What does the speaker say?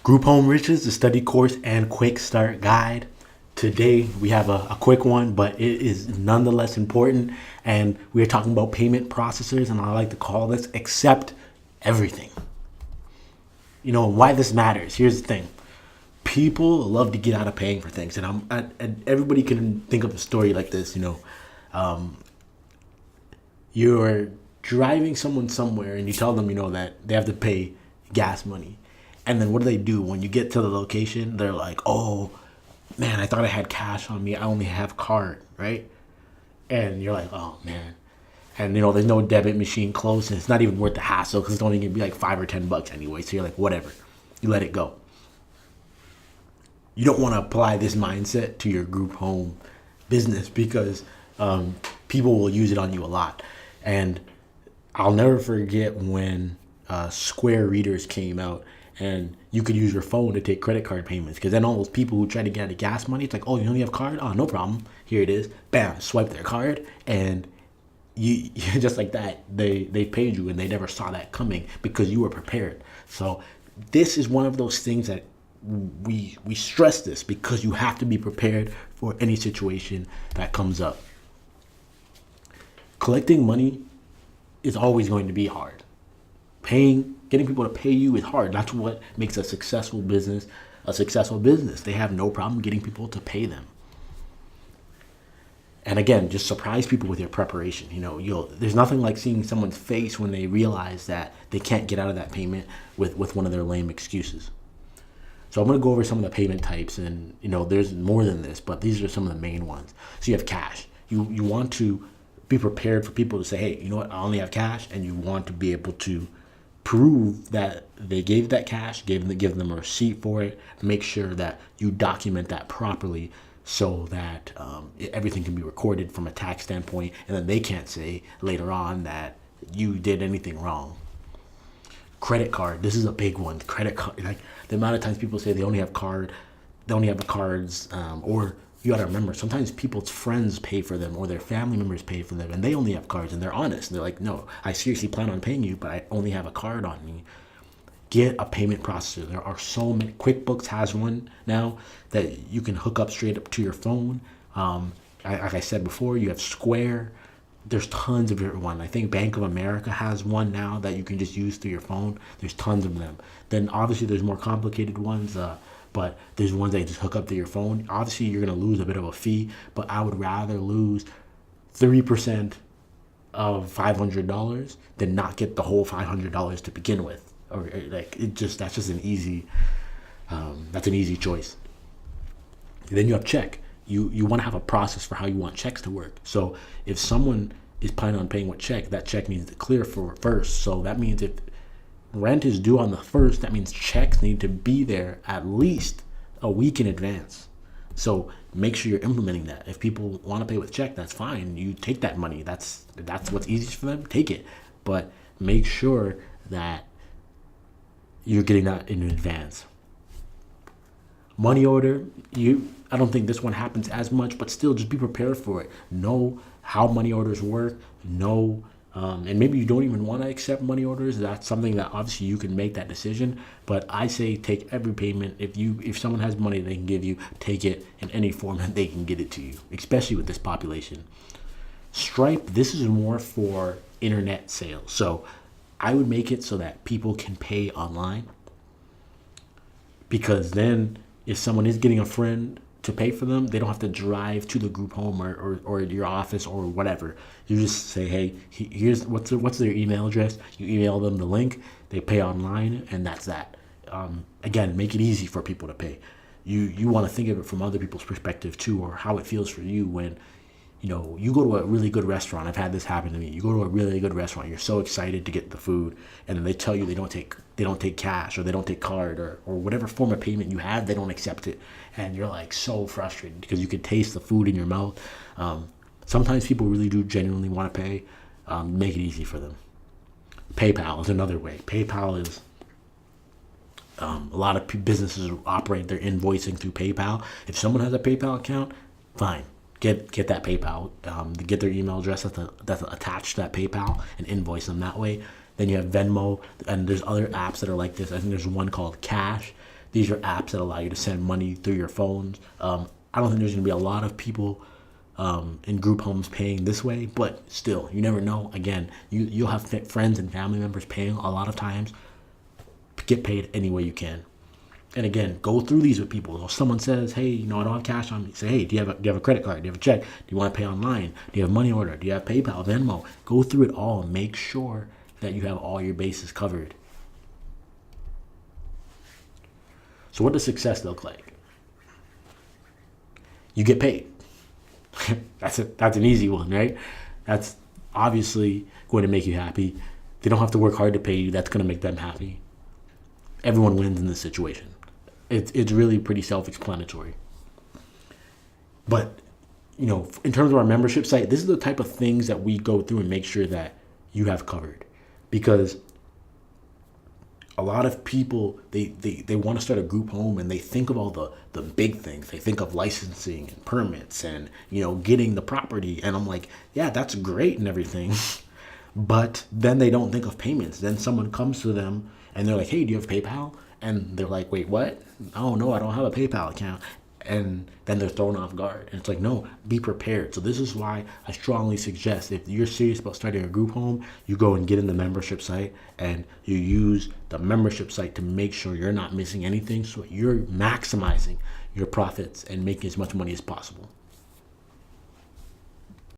Group Home Riches, the study course and quick start guide. Today we have a quick one, but it is nonetheless important. And we are talking about payment processors, and I like to call this accept everything. Why this matters. Here's the thing: people love to get out of paying for things, and everybody can think of a story like this. You're driving someone somewhere, and you tell them, that they have to pay gas money. And then what do they do when you get to the location? They're like, "Oh, man, I thought I had cash on me. I only have card," right? And you're like, "Oh, man." And there's no debit machine close, and it's not even worth the hassle because it's only gonna be like $5 or $10 anyway. So you're like, whatever, you let it go. You don't want to apply this mindset to your group home business because people will use it on you a lot. And I'll never forget when Square readers came out and you could use your phone to take credit card payments, because then all those people who try to get out of gas money, it's like, "Oh, you only have card? Oh, no problem. Here it is." Bam, swipe their card, and you just like that, they paid you, and they never saw that coming because you were prepared. So this is one of those things that we stress this because you have to be prepared for any situation that comes up. Collecting money is always going to be hard. Getting people to pay you is hard. That's what makes a successful business a successful business. They have no problem getting people to pay them. And again, just surprise people with your preparation. There's nothing like seeing someone's face when they realize that they can't get out of that payment with one of their lame excuses. So I'm going to go over some of the payment types, and there's more than this, but these are some of the main ones. So you have cash. You want to be prepared for people to say, "Hey, you know what? I only have cash," and you want to be able to prove that they gave that cash, give them a receipt for it. Make sure that you document that properly so that everything can be recorded from a tax standpoint, and then they can't say later on that you did anything wrong. Credit card. This is a big one. Credit card. Like the amount of times people say they only have the cards, or you got to remember, sometimes people's friends pay for them or their family members pay for them, and they only have cards, and they're honest. And they're like, "No, I seriously plan on paying you, but I only have a card on me." Get a payment processor. There are so many. QuickBooks has one now that you can hook up straight up to your phone. Like I said before, you have Square. There's tons of different ones. I think Bank of America has one now that you can just use through your phone. There's tons of them. Then obviously there's more complicated ones, but there's ones that you just hook up to your phone. Obviously you're gonna lose a bit of a fee, but I would rather lose 3% of $500 than not get the whole $500 to begin with. Or like that's just an easy choice. And then you have check. You want to have a process for how you want checks to work. So if someone is planning on paying with check, that check needs to clear for first. So that means if rent is due on the first, that means checks need to be there at least a week in advance. So make sure you're implementing that. If people want to pay with check, that's fine. You take that money. That's what's easiest for them. Take it, but make sure that you're getting that in advance. Money order. I don't think this one happens as much, but still, just be prepared for it. Know how money orders work. And maybe you don't even want to accept money orders. That's something that obviously you can make that decision. But I say take every payment. If someone has money they can give you, take it in any format they can get it to you, especially with this population. Stripe. This is more for internet sales. So I would make it so that people can pay online, because then if someone is getting a friend to pay for them, they don't have to drive to the group home or your office or whatever. You just say, "Hey, here's what's their email address." You email them the link, they pay online, and that's that. Again, make it easy for people to pay. You want to think of it from other people's perspective too, or how it feels for you when you go to a really good restaurant. I've had this happen to me. You go to a really good restaurant, you're so excited to get the food, and then they tell you they don't take cash, or they don't take card, or whatever form of payment you have, they don't accept it. And you're like so frustrated because you can taste the food in your mouth. Sometimes people really do genuinely want to pay. Make it easy for them. PayPal is another way. PayPal is a lot of businesses operate their invoicing through PayPal. If someone has a PayPal account, fine. Get that PayPal, get their email address that's attached to that PayPal, and invoice them that way. Then you have Venmo, and there's other apps that are like this. I think there's one called Cash These are apps that allow you to send money through your phones. I don't think there's going to be a lot of people in group homes paying this way, but still, you never know. Again, you'll have friends and family members paying a lot of times. Get paid any way you can. And again, go through these with people. If someone says, hey, I don't have cash on me, say, hey, do you have a credit card? Do you have a check? Do you want to pay online? Do you have money order? Do you have PayPal, Venmo? Go through it all and make sure that you have all your bases covered. So what does success look like? You get paid. That's an easy one, right? That's obviously going to make you happy. They don't have to work hard to pay you. That's going to make them happy. Everyone wins in this situation. It's really pretty self-explanatory. But, in terms of our membership site, this is the type of things that we go through and make sure that you have covered. Because a lot of people, they want to start a group home and they think of all the big things. They think of licensing and permits and, getting the property. And I'm like, yeah, that's great and everything. But then they don't think of payments. Then someone comes to them and they're like, hey, do you have PayPal? And they're like, wait, what? Oh, no, I don't have a PayPal account. And then they're thrown off guard. And it's like, no, be prepared. So this is why I strongly suggest if you're serious about starting a group home, you go and get in the membership site and you use the membership site to make sure you're not missing anything. So you're maximizing your profits and making as much money as possible.